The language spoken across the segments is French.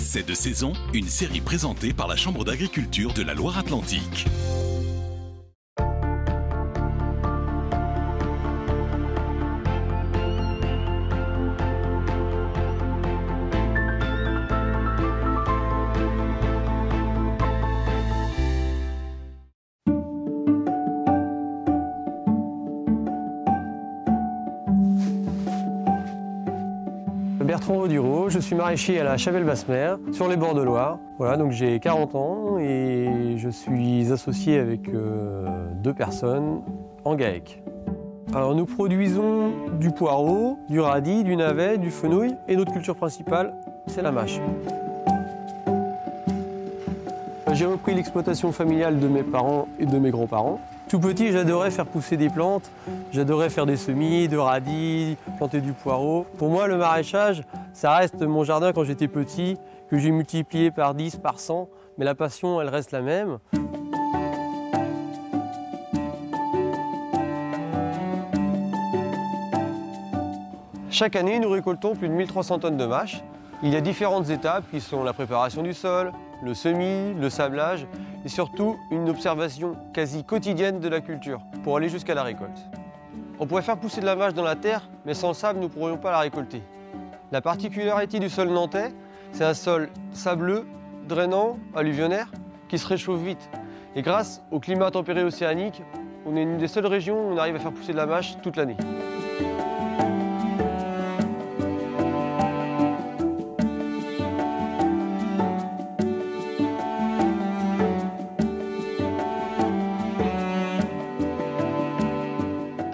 C'est de saison, une série présentée par la Chambre d'agriculture de la Loire-Atlantique. Bertrand Rodureau, je suis maraîcher à la Chavelle-Basse-Mer, sur les bords de Loire. Voilà, donc j'ai 40 ans et je suis associé avec 2 personnes en GAEC. Alors nous produisons du poireau, du radis, du navet, du fenouil et notre culture principale, c'est la mâche. J'ai repris l'exploitation familiale de mes parents et de mes grands-parents. Tout petit, j'adorais faire pousser des plantes, j'adorais faire des semis, de radis, planter du poireau. Pour moi, le maraîchage, ça reste mon jardin quand j'étais petit, que j'ai multiplié par 10, par 100, mais la passion, elle reste la même. Chaque année, nous récoltons plus de 1300 tonnes de mâche. Il y a différentes étapes qui sont la préparation du sol, le semis, le sablage et surtout une observation quasi quotidienne de la culture pour aller jusqu'à la récolte. On pourrait faire pousser de la mâche dans la terre, mais sans le sable, nous ne pourrions pas la récolter. La particularité du sol nantais, c'est un sol sableux, drainant, alluvionnaire, qui se réchauffe vite. Et grâce au climat tempéré océanique, on est une des seules régions où on arrive à faire pousser de la mâche toute l'année.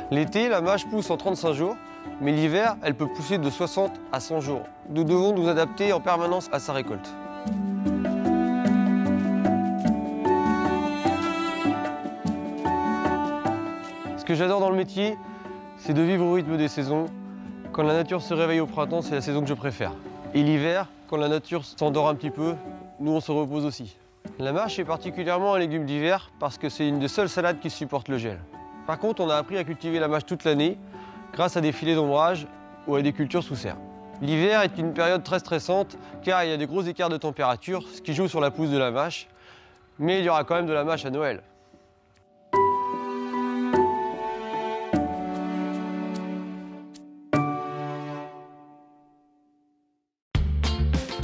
L'été, la mâche pousse en 35 jours, mais l'hiver, elle peut pousser de 60 à 100 jours. Nous devons nous adapter en permanence à sa récolte. Ce que j'adore dans le métier, c'est de vivre au rythme des saisons. Quand la nature se réveille au printemps, c'est la saison que je préfère. Et l'hiver, quand la nature s'endort un petit peu, nous on se repose aussi. La mâche est particulièrement un légume d'hiver parce que c'est une des seules salades qui supporte le gel. Par contre, on a appris à cultiver la mâche toute l'année grâce à des filets d'ombrage ou à des cultures sous serre. L'hiver est une période très stressante car il y a des gros écarts de température, ce qui joue sur la pousse de la mâche. Mais il y aura quand même de la mâche à Noël.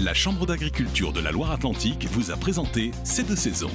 La Chambre d'agriculture de la Loire-Atlantique vous a présenté C'est de saison.